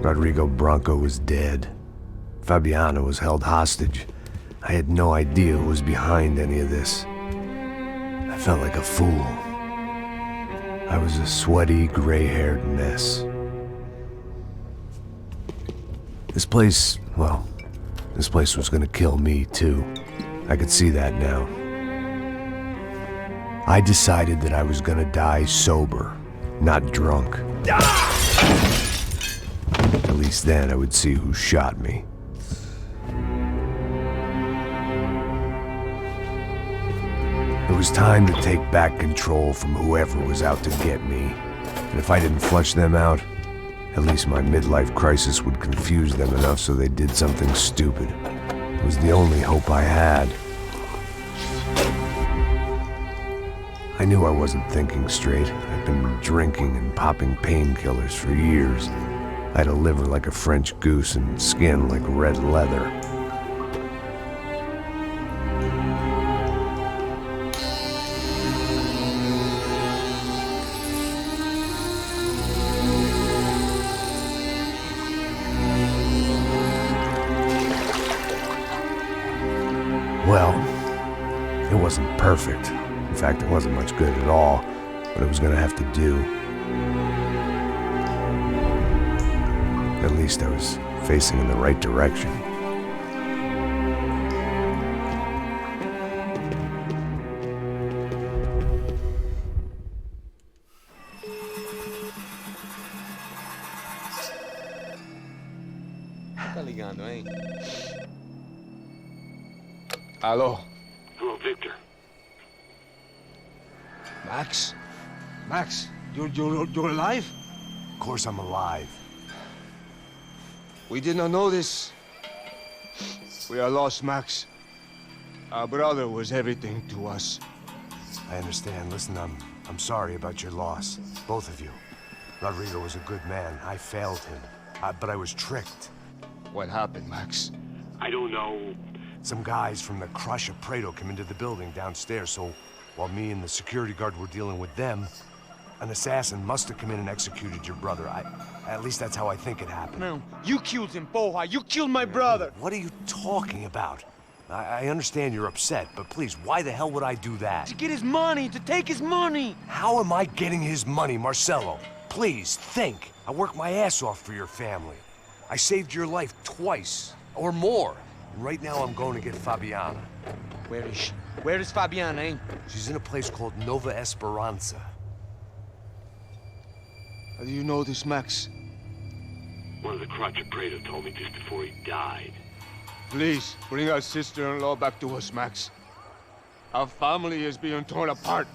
Rodrigo Branco was dead. Fabiana was held hostage. I had no idea who was behind any of this. I felt like a fool. I was a sweaty, gray-haired mess. This place was gonna kill me, too. I could see that now. I decided that I was gonna die sober, not drunk. At least then I would see who shot me. It was time to take back control from whoever was out to get me. And if I didn't flush them out, at least my midlife crisis would confuse them enough so they did something stupid. It was the only hope I had. I knew I wasn't thinking straight. I'd been drinking and popping painkillers for years. I had a liver like a French goose and skin like red leather. Well, it wasn't perfect. In fact, it wasn't much good at all, but it was gonna have to do. At least I was facing in the right direction. Tá ligando, hein? Alô? Hello, Victor. Max? Max, you're alive? Of course I'm alive. We did not know this. We are lost, Max. Our brother was everything to us. I understand. Listen, I'm sorry about your loss. Both of you. Rodrigo was a good man. I failed him. But I was tricked. What happened, Max? I don't know. Some guys from the Crush of Prado came into the building downstairs, so while me and the security guard were dealing with them, an assassin must have come in and executed your brother. At least that's how I think it happened. No, you killed him, Porra. You killed my brother. What are you talking about? I understand you're upset, but please, why the hell would I do that? To get his money, to take his money. How am I getting his money, Marcelo? Please, think. I worked my ass off for your family. I saved your life twice, or more. Right now I'm going to get Fabiana. Where is she? Where is Fabiana, eh? She's in a place called Nova Esperanza. How do you know this, Max? One of the Crotch of Prado told me just before he died. Please, bring our sister-in-law back to us, Max. Our family is being torn apart.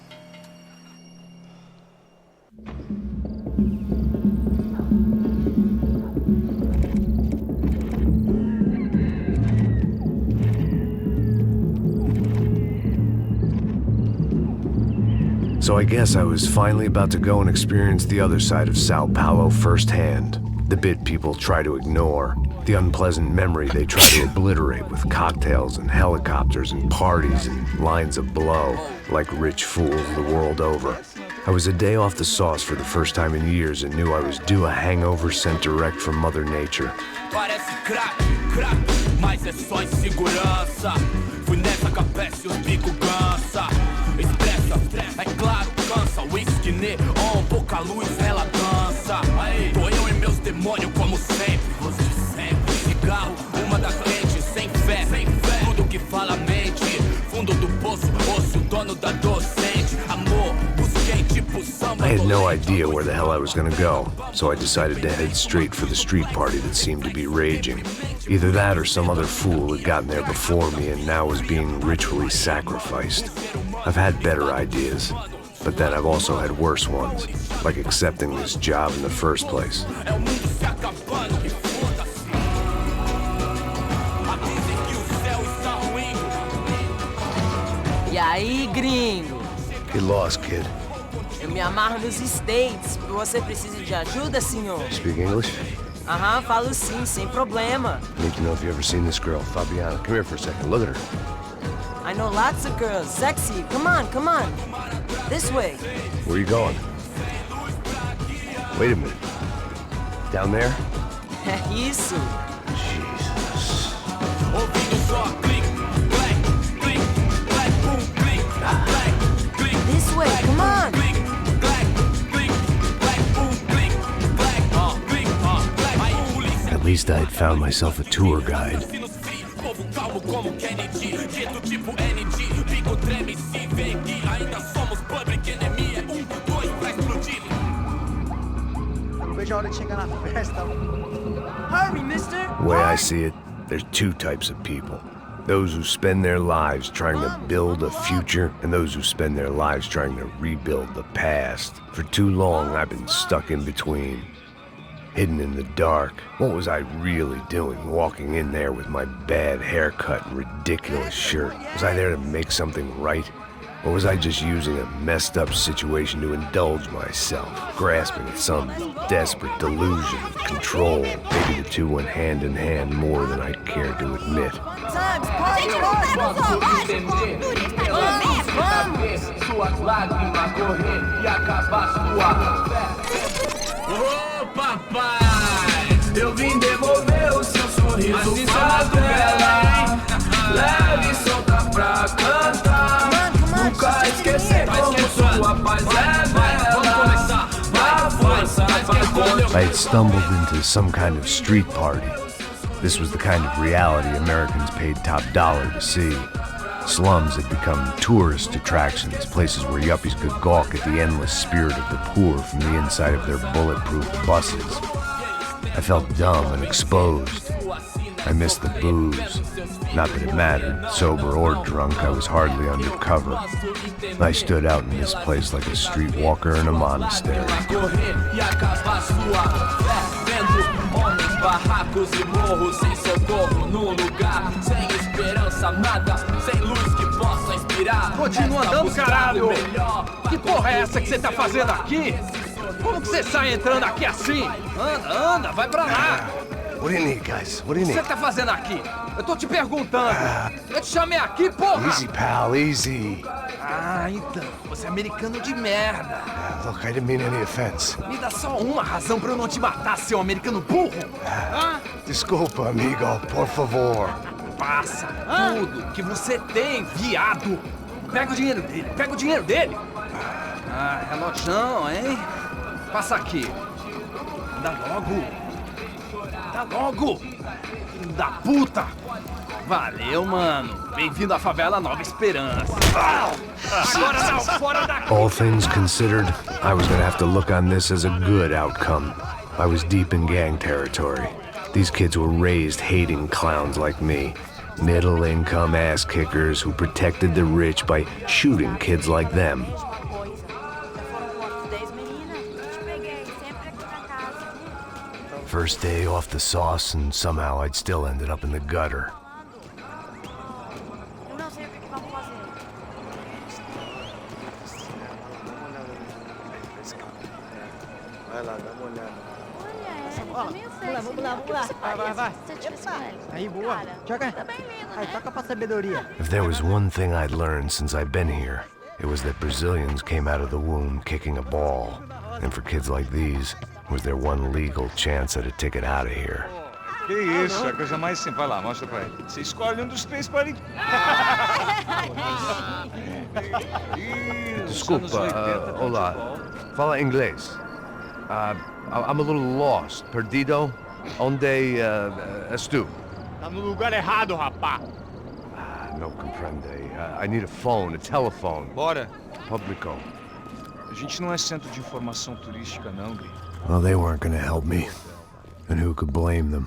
So I guess I was finally about to go and experience the other side of Sao Paulo firsthand. The bit people try to ignore. The unpleasant memory they try to obliterate with cocktails and helicopters and parties and lines of blow, like rich fools the world over. I was a day off the sauce for the first time in years and knew I was due a hangover sent direct from Mother Nature. Parece crack, mas é só insegurança. Fui nessa capece, os bico cansa. Expressa, é claro, cansa. Whisky, neon, pouca luz, ela dança. Aí, tô eu e meus demônios como sempre. Os de sempre, cigarro, uma das lentes, sem fé. Tudo que fala mente. Fundo do poço, osso, dono da docente. Amor, busquei tipo samba. I had no idea where the hell I was gonna go, so I decided to head straight for the street party that seemed to be raging. Either that or some other fool had gotten there before me and now was being ritually sacrificed. I've had better ideas, but then I've also had worse ones, like accepting this job in the first place. E aí, gringo? Get lost, kid. Eu me amarro nos States. Você precisa de ajuda, senhor? Speak English? Aham, falo sim, sem problema. Need to know if you've ever seen this girl, Fabiana. Come here for a second. Look at her. I know lots of girls. Sexy. Come on, come on. This way. Where are you going? Wait a minute. Down there? É isso. Jesus. Ouvindo só clique, clack, clique, clack, boom, clique, clack, clique. This way, come on. Clique, clack, clique, clack, boom, clique, clack, clique, clack. Aí polícia. At least I'd found myself a tour guide. Povo calmo como Kennedy, dito tipo ND, pico treme se vê que ainda somos public enemy. É 1, 2 pra explodir. Não vejo a hora de chegar na festa. Hurry, mister. The way I see it, there's two types of people. Those who spend their lives trying to build a future, and those who spend their lives trying to rebuild the past. For too long, I've been stuck in between. Hidden in the dark. What was I really doing walking in there with my bad haircut and ridiculous shirt? Was I there to make something right? Or was I just using a messed up situation to indulge myself, grasping at some desperate delusion of control? Maybe the two went hand in hand more than I cared to admit. Time's party hard. Vamos. Suas lágrimas correr e acabar sua fé. Ô papai, eu vim devolver o seu sorriso pra tela. Leve e solta pra cantar. Nunca esquecer como sua paz é bela. Vá força pra I had stumbled into some kind of street party. This was the kind of reality Americans paid top dollar to see. Slums had become tourist attractions, places where yuppies could gawk at the endless spirit of the poor from the inside of their bulletproof buses. I felt dumb and exposed. I missed the booze. Not that it mattered, sober or drunk, I was hardly undercover. I stood out in this place like a streetwalker in a monastery. Barracos e morros sem socorro num lugar sem esperança, nada, sem luz que possa inspirar. Continua andando, caralho! Que porra é essa que você tá fazendo aqui? Como que você sai entrando aqui assim? Anda, vai pra lá! What do you need, guys? What do you O que need? você tá fazendo aqui? Eu tô te perguntando. Eu te chamei aqui, porra! Easy, pal, easy. Ah, então, você é americano de merda. Look, I didn't mean any offense. Me dá só uma razão pra eu não te matar, seu americano burro. Desculpa, amigo, por favor. Passa tudo que você tem, viado. Pega o dinheiro dele, Ah, relojão, hein? Passa aqui. Dá logo. Filho da puta. Valeu, mano. Bem-vindo à favela Nova Esperança. Agora não, fora daqui. All things considered, I was gonna have to look on this as a good outcome. I was deep in gang territory. These kids were raised hating clowns like me. Middle-income ass-kickers who protected the rich by shooting kids like them. First day off the sauce, and somehow I'd still ended up in the gutter. Vai lá, dá uma olhada. Vamos lá. Vai. Aí, boa. Joga. Aí, toca pra sabedoria. If there was one thing I'd learned since I'd been here, it was that Brazilians came out of the womb kicking a ball. And for kids like these, was their one legal chance at a ticket out of here. Que isso, é a coisa mais simples. Vai lá, mostra pra ele. Você escolhe um dos três para ir. Desculpa, olá. Fala inglês. I'm a little lost. Perdido? Onde estou? Tá no lugar errado, rapá. No comprende. I need a phone, a telephone. Bora. Publico. A gente não é centro de informação turística, não, Gri. Well, they weren't gonna help me. And who could blame them?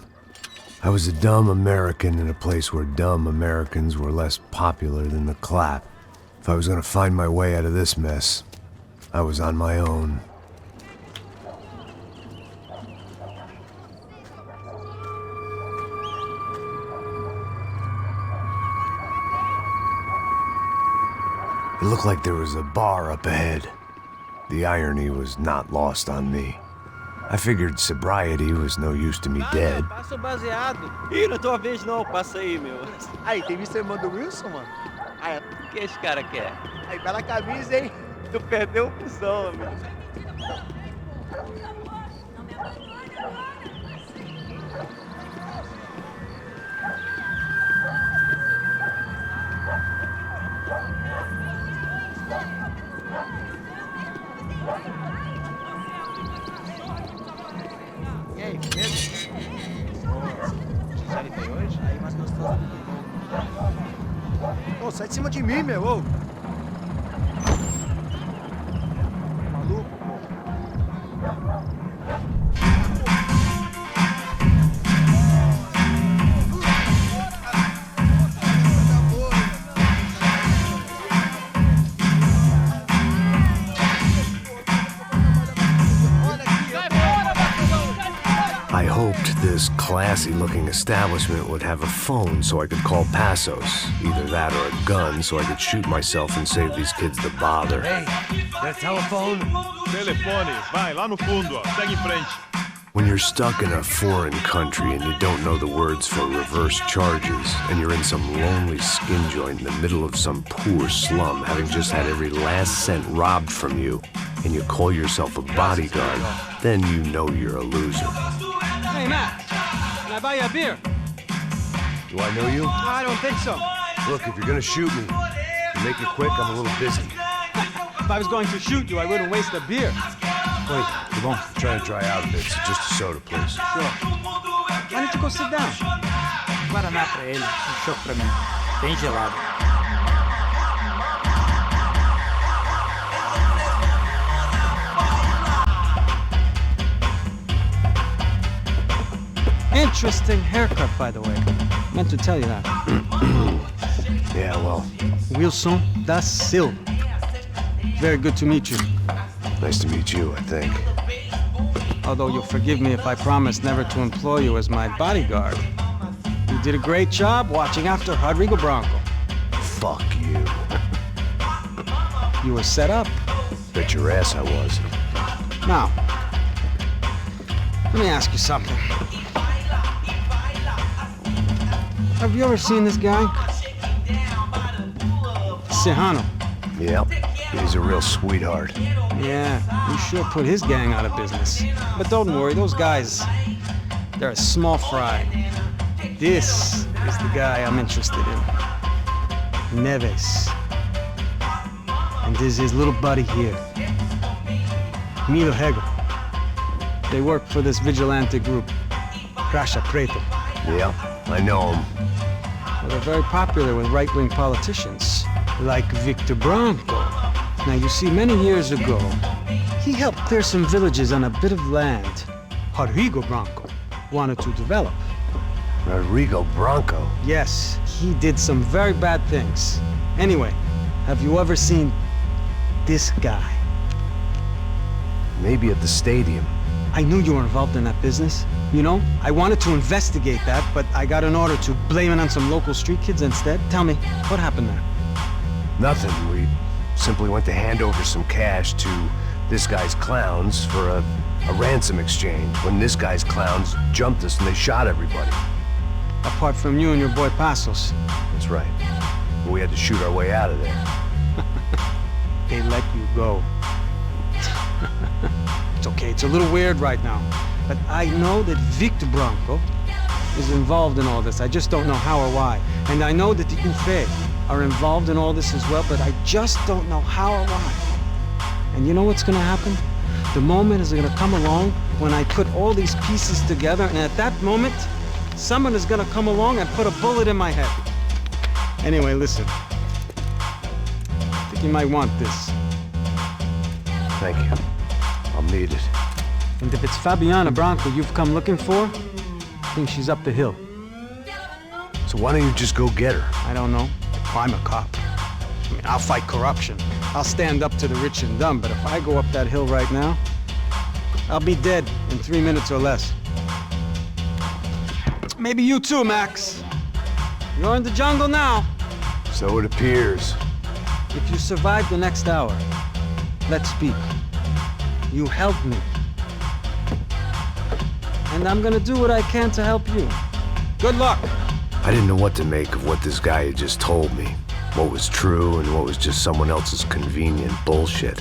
I was a dumb American in a place where dumb Americans were less popular than the clap. If I was gonna find my way out of this mess, I was on my own. It looked like there was a bar up ahead. The irony was not lost on me. I figured sobriety was no use to me dead. Passa o baseado. Ih, não é tua vez não, passa aí, meu. Aí, tem visto a irmã do Wilson, mano? Aí, o que esse cara quer? Aí, bela camisa, hein? Tu perdeu o cuzão, amigo. baile tem hoje? Aí, mais gostoso do que bom. Ô, sai de cima de mim, meu, ô! Maluco, pô. I hoped this classy-looking establishment would have a phone so I could call Passos. Either that or a gun so I could shoot myself and save these kids the bother. Hey, that telephone? Telefone, vai, lá no fundo, ó. Segue em frente. When you're stuck in a foreign country and you don't know the words for reverse charges, and you're in some lonely skin joint in the middle of some poor slum, having just had every last cent robbed from you, and you call yourself a bodyguard, then you know you're a loser. Hey, Matt, can I buy you a beer? Do I know you? I don't think so. Look, if you're gonna shoot me, make it quick, I'm a little busy. If I was going to shoot you, I wouldn't waste a beer. Wait, come on. I'm trying to dry out a bit, so just a soda, please. Sure. Why don't you go sit down? Guaraná pra ele, choco pra mim. Bem gelado. Interesting haircut, by the way. Meant to tell you that. Yeah, well, Wilson da Silva. Very good to meet you. nice to meet you, I think. Although you'll forgive me if I promise never to employ you as my bodyguard. You did a great job watching after Rodrigo Bronco. Fuck you. You were set up. Bet your ass I was. Now, let me ask you something. Have you ever seen this guy? Serrano. Yep, he's a real sweetheart. Yeah, you sure put his gang out of business. But don't worry, those guys, they're a small fry. This is the guy I'm interested in. Neves. And this is his little buddy here. Milo Hegel. They work for this vigilante group, Crasha Preto. Yep, I know him. Well, they're very popular with right-wing politicians, like Victor Bronco. Now, you see, many years ago, he helped clear some villages on a bit of land Rodrigo Bronco wanted to develop. Rodrigo Bronco? Yes, he did some very bad things. Anyway, have you ever seen this guy? Maybe at the stadium. I knew you were involved in that business. You know, I wanted to investigate that, but I got an order to blame it on some local street kids instead. Tell me, what happened there? Nothing. We simply went to hand over some cash to this guy's clowns for a ransom exchange when this guy's clowns jumped us and they shot everybody. Apart from you and your boy Passos. That's right. We had to shoot our way out of there. They let you go. It's okay, it's a little weird right now. But I know that Victor Bronco is involved in all this. I just don't know how or why. And I know that the UFE are involved in all this as well, but I just don't know how or why. And you know what's gonna happen? The moment is gonna come along when I put all these pieces together, and at that moment, someone is gonna come along and put a bullet in my head. Anyway, listen. I think you might want this. Thank you. I'll need it. And if it's Fabiana Bronco you've come looking for, I think she's up the hill. So why don't you just go get her? I don't know. I'm a cop. I mean, I'll fight corruption. I'll stand up to the rich and dumb, but if I go up that hill right now, I'll be dead in 3 minutes or less. Maybe you too, Max. You're in the jungle now. So it appears. If you survive the next hour, let's speak. You help me. And I'm gonna do what I can to help you. Good luck. I didn't know what to make of what this guy had just told me. What was true and what was just someone else's convenient bullshit.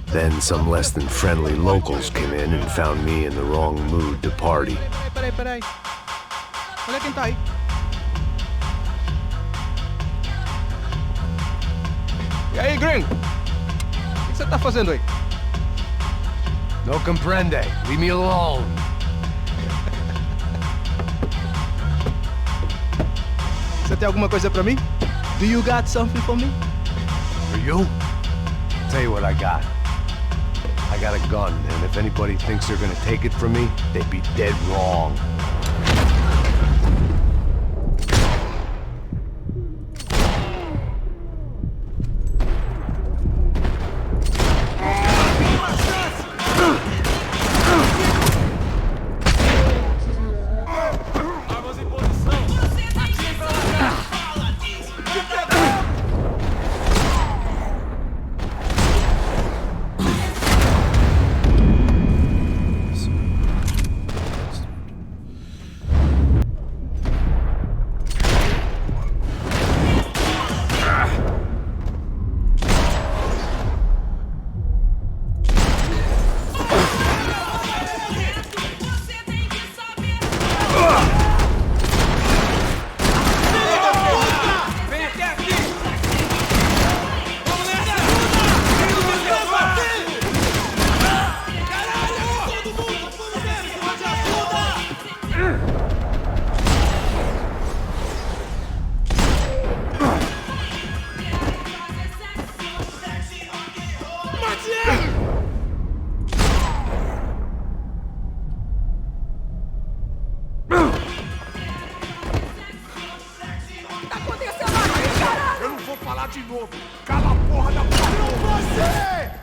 Then some less than friendly locals came in and found me in the wrong mood to party. Peraí. Olha quem tá aí. E aí, gringo? O que você tá fazendo aí? No comprende. Leave me alone. tem alguma coisa pra mim? Do you got something for me? For you? Tell you what I got. I got a gun, and if anybody thinks they're gonna take it from me, they'd be dead wrong.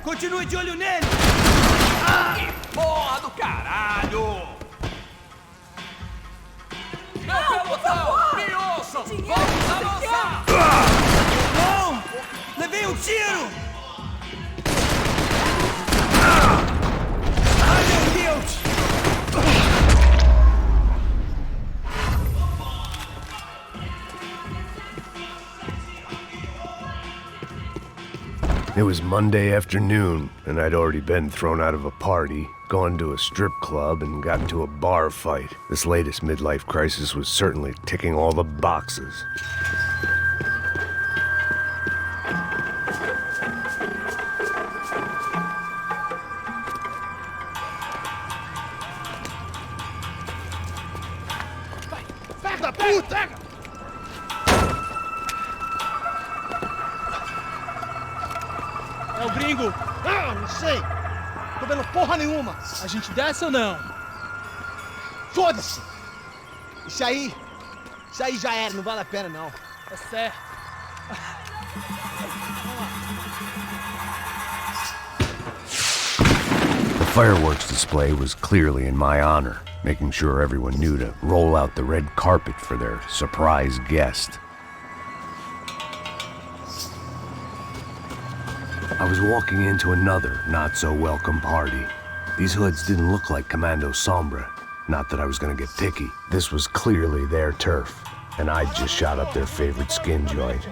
Continue de olho nele! Que porra do caralho! Meu pelotão! Me ouçam! Vamos avançar! Não! Levei um tiro! Ai, meu Deus! It was Monday afternoon, and I'd already been thrown out of a party, gone to a strip club, and got into a bar fight. This latest midlife crisis was certainly ticking all the boxes. Pega, puta! É o gringo! Ah, não sei! Tô vendo porra nenhuma! A gente desce ou não? Foda-se! Isso aí já era, não vale a pena não. Tá certo. The fireworks display was clearly in my honor, making sure everyone knew to roll out the red carpet for their surprise guest. I was walking into another not-so-welcome party. These hoods didn't look like Commando Sombra. Not that I was gonna get picky. This was clearly their turf, and I'd just shot up their favorite skin joint.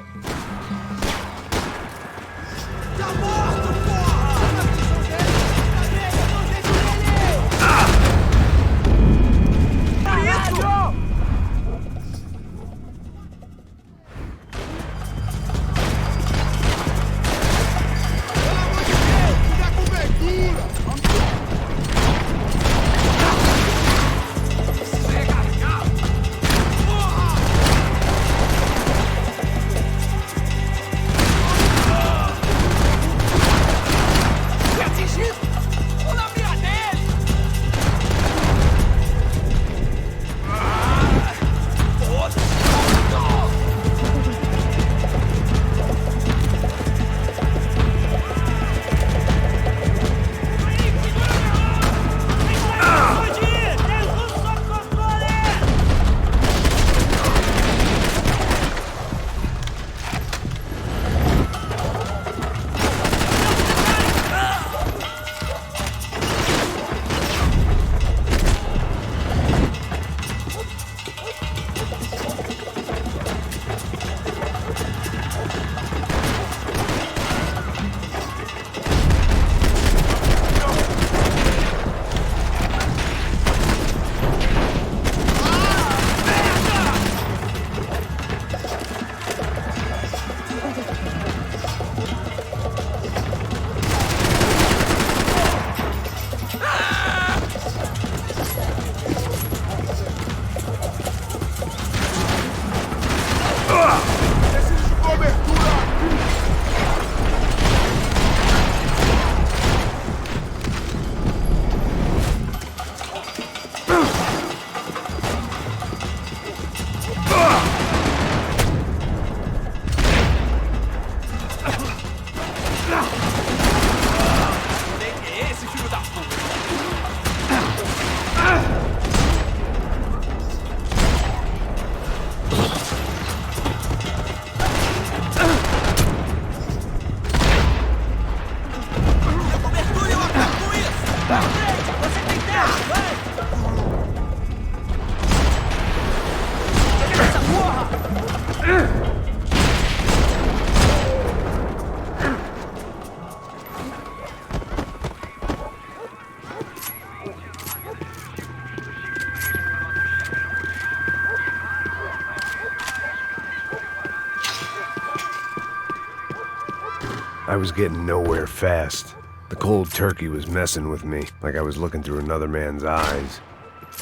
I was getting nowhere fast. The cold turkey was messing with me, like I was looking through another man's eyes.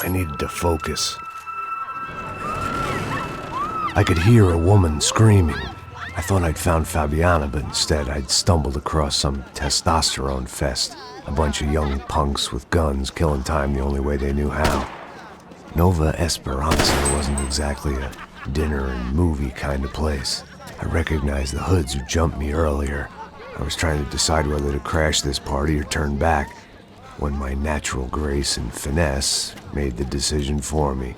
I needed to focus. I could hear a woman screaming. I thought I'd found Fabiana, but instead I'd stumbled across some testosterone fest. A bunch of young punks with guns killing time the only way they knew how. Nova Esperanza wasn't exactly a dinner and movie kind of place. I recognized the hoods who jumped me earlier. I was trying to decide whether to crash this party or turn back, when my natural grace and finesse made the decision for me.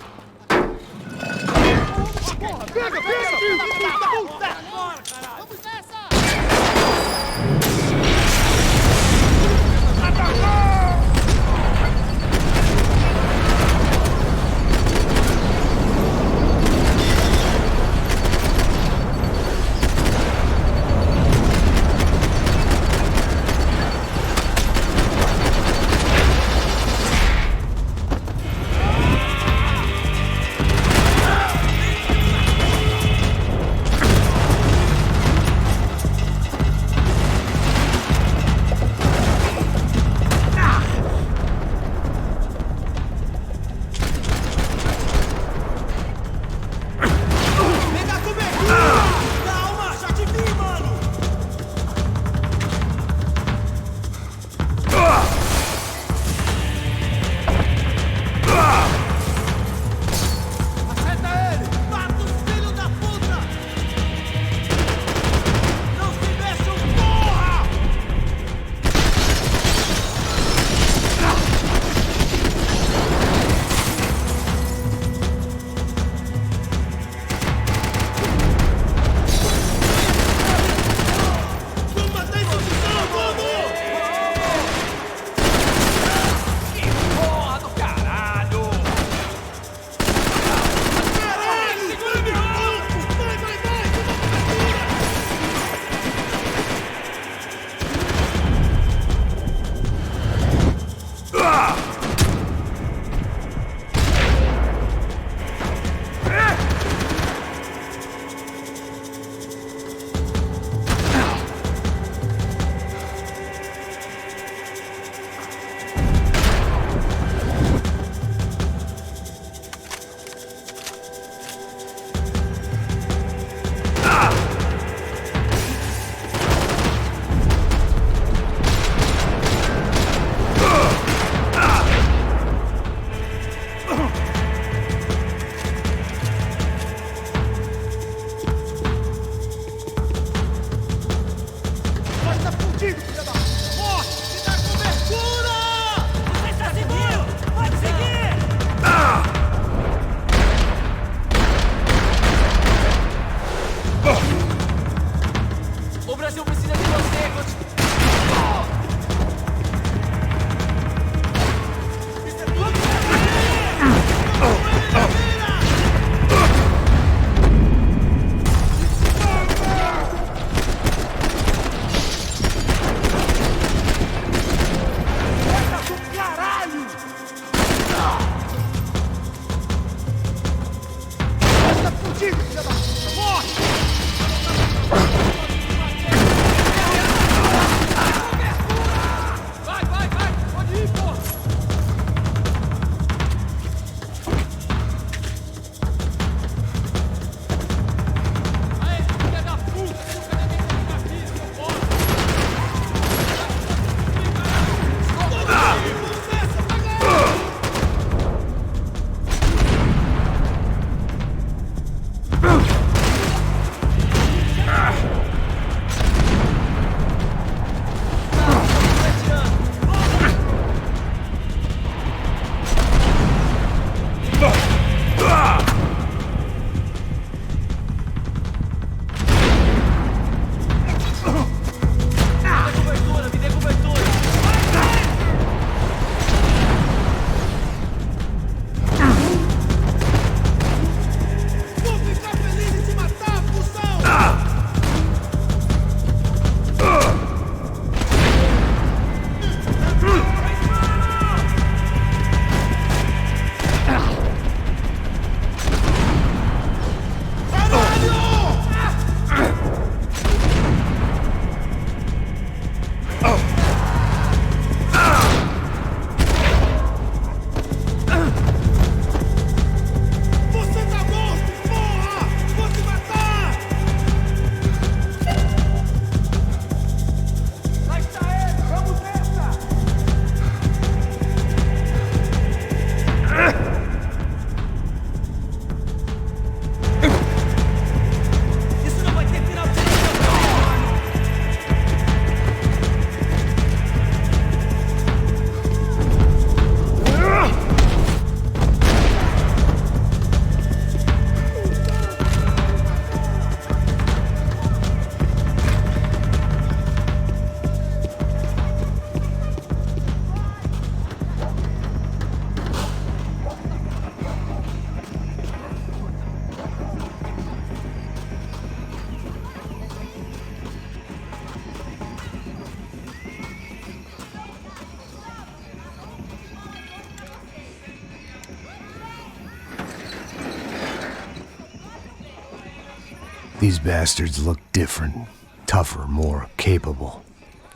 These bastards looked different, tougher, more capable.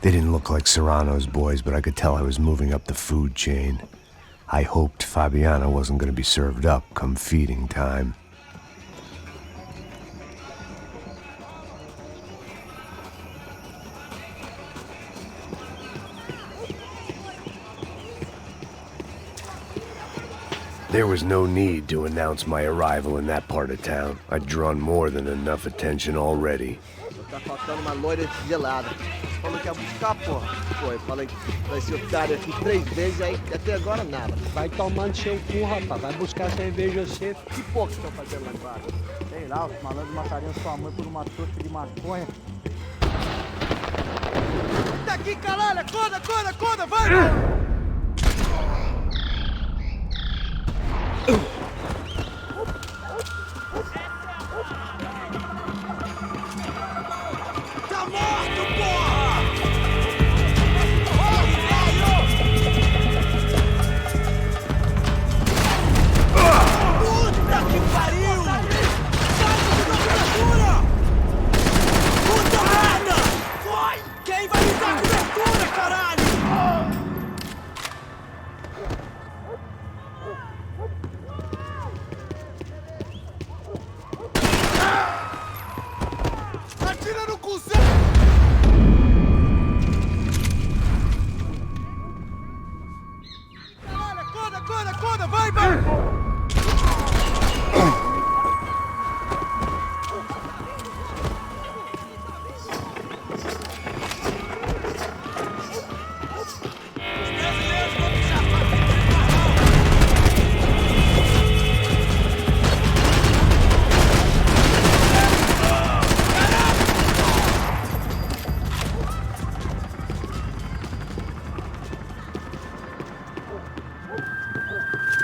They didn't look like Serrano's boys, but I could tell I was moving up the food chain. I hoped Fabiana wasn't going to be served up come feeding time. There was no need to announce my arrival in that part of town. I'd drawn more than enough attention already. Tá faltando uma loira gelada. Falou que ia buscar, porra. Pô, eu falei pra esse otário aqui 3 vezes, aí até agora nada. Vai tomando seu cu, rapaz. Vai buscar cerveja você. Que porra que estão fazendo lá embaixo? Sei lá, os malandros matariam sua mãe por uma torta de maconha. Tá aqui, caralho! Acorda, vai! Acorda, vai!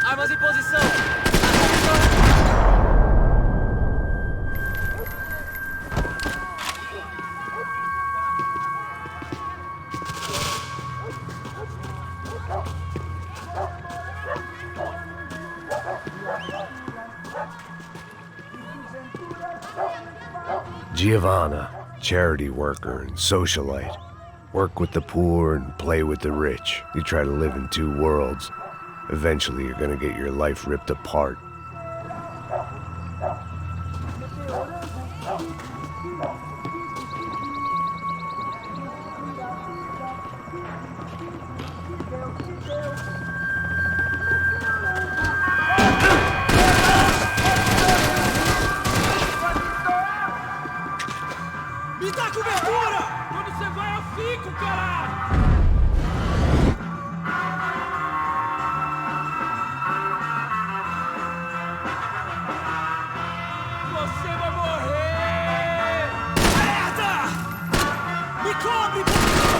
Armas em posição! Giovanna, charity worker and socialite. Work with the poor and play with the rich. You try to live in 2 worlds. Eventually, you're gonna get your life ripped apart. Me dá cobertura! Quando você vai, eu fico, caralho! Você vai morrer! Merda! Me cobre, caralho!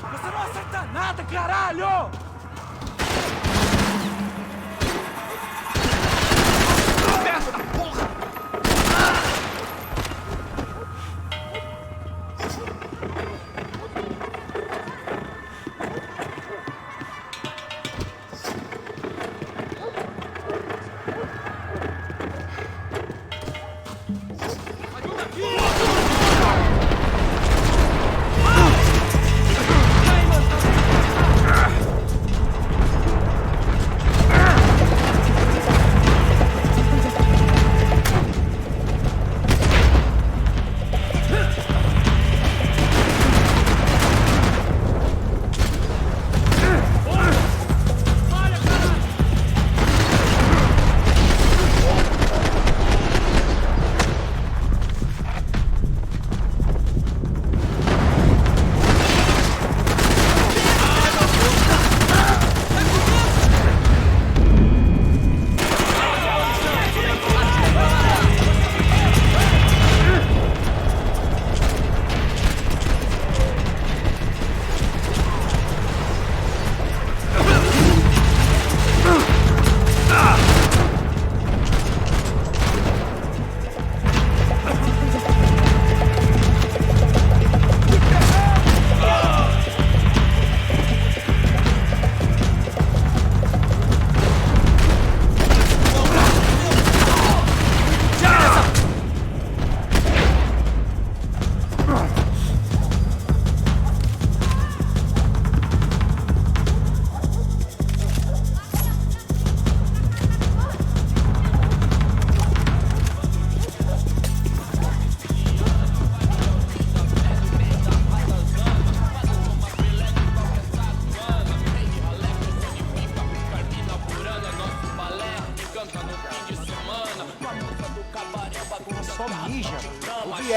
Você não acerta nada, caralho!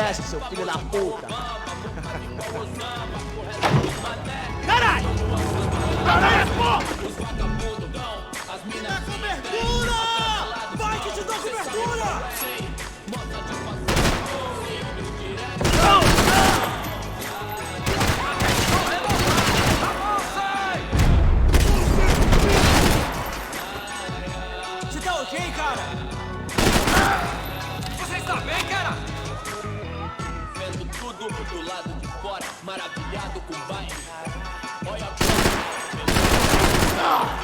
desce, seu filho da puta. Caralho! Caralho, porra! Dá cobertura! Vai que te dou cobertura! Você tá ok, cara? Você está bem, cara? Vendo tudo do lado de fora, maravilhado com o baile. Olha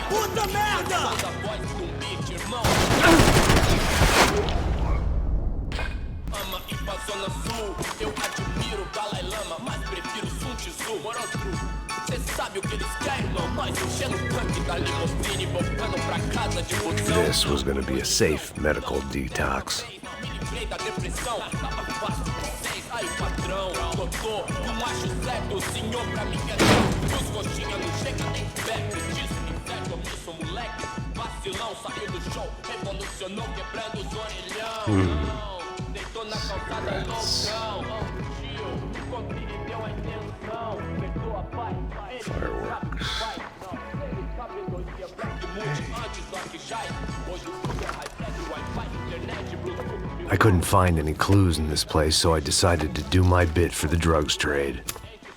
puta merda! a voz do beat, irmão. Ama e passou na sul. Eu admiro o Dalai Lama, mas prefiro Sun Tzu, Morostro. Cê sabe o que eles querem, irmão? Nós enchendo o tanque da limusine, voltando pra casa de busão. This was gonna be a safe medical detox. Me livrei da depressão, tava fácil com vocês. Aí, patrão, doutor, não acho certo, o senhor pra mim é não. Os coxinha não chega nem perto disso. Inferno, omisso, moleque, vacilão, saiu do show, revolucionou, quebrando os orelhão. Deitou na calçada, loucão. Tio, contra ele deu a intenção. Perdoa, pai, ele sabe, pai. Não, ele sabe, doidia, black mood, antes do Arquijai. Hoje tudo é high-tech, Wi-Fi, internet, Bluetooth. I couldn't find any clues in this place, so I decided to do my bit for the drugs trade.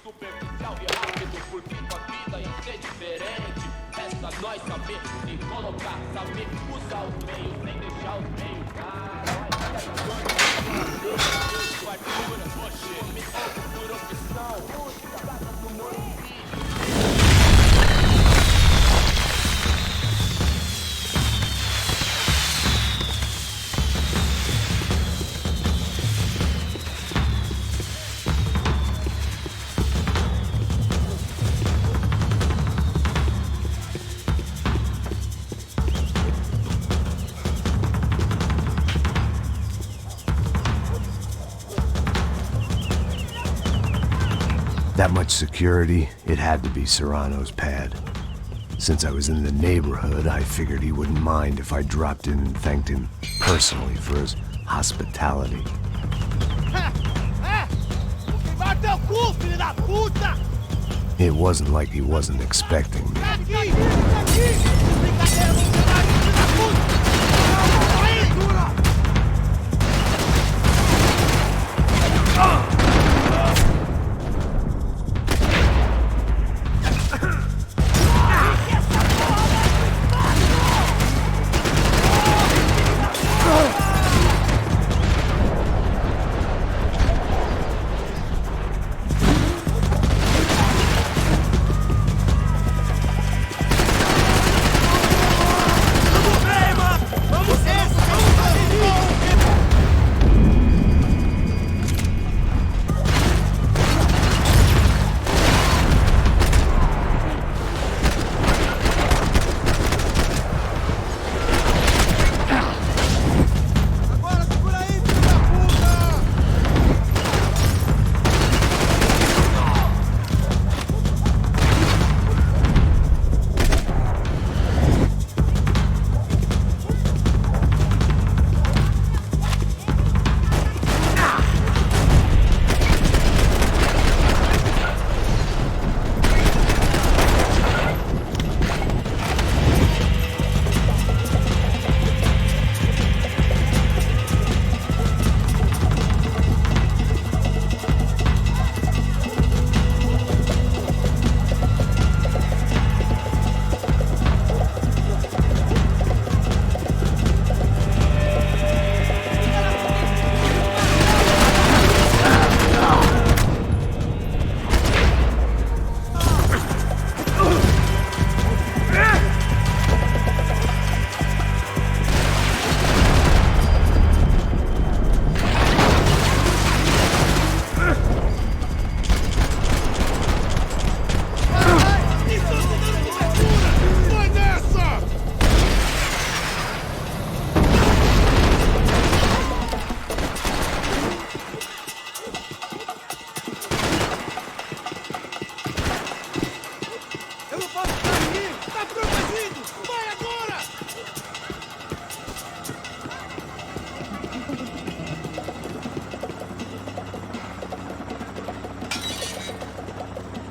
Superficial e rápido, por viva a vida e ser diferente. Resta nós saber se colocar, saber usar os meios sem deixar os meios. Por opção, casa do Morumbi. That much security, it had to be Serrano's pad. Since I was in the neighborhood, I figured he wouldn't mind if I dropped in and thanked him personally for his hospitality. Bateu o cu, filho da puta! It wasn't like he wasn't expecting me. Aqui! Brincadeira, filho da puta!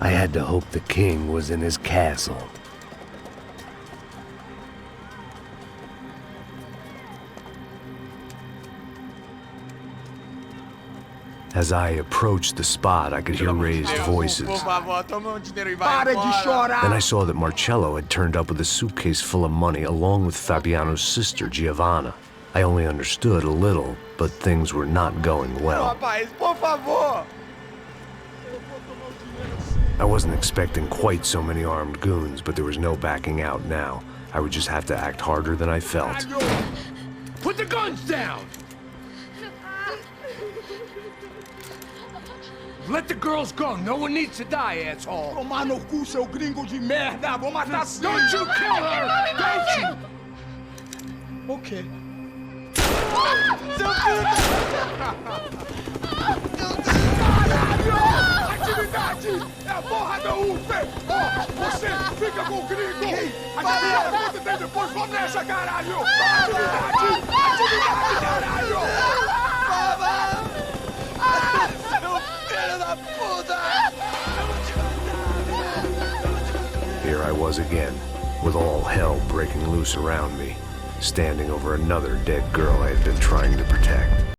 I had to hope the king was in his castle. As I approached the spot, I could hear raised voices. Por favor, toma dinheiro e vai embora. Then I saw that Marcello had turned up with a suitcase full of money along with Fabiano's sister, Giovanna. I only understood a little, but things were not going well. Rapaz, por favor. I wasn't expecting quite so many armed goons, but there was no backing out now. I would just have to act harder than I felt. Put the guns down! Let the girls go. No one needs to die, asshole. Tomar no cu, seu gringo de merda. Vou matar sim. Don't you kill her! Don't you! Ok. Seu filho Caralho! Atividade! É a porra da UFE! Ó, você fica com o gringo! A galera conta tem depois, vamos nessa, caralho! Atividade! Atividade, caralho! Here I was again, with all hell breaking loose around me, standing over another dead girl I had been trying to protect.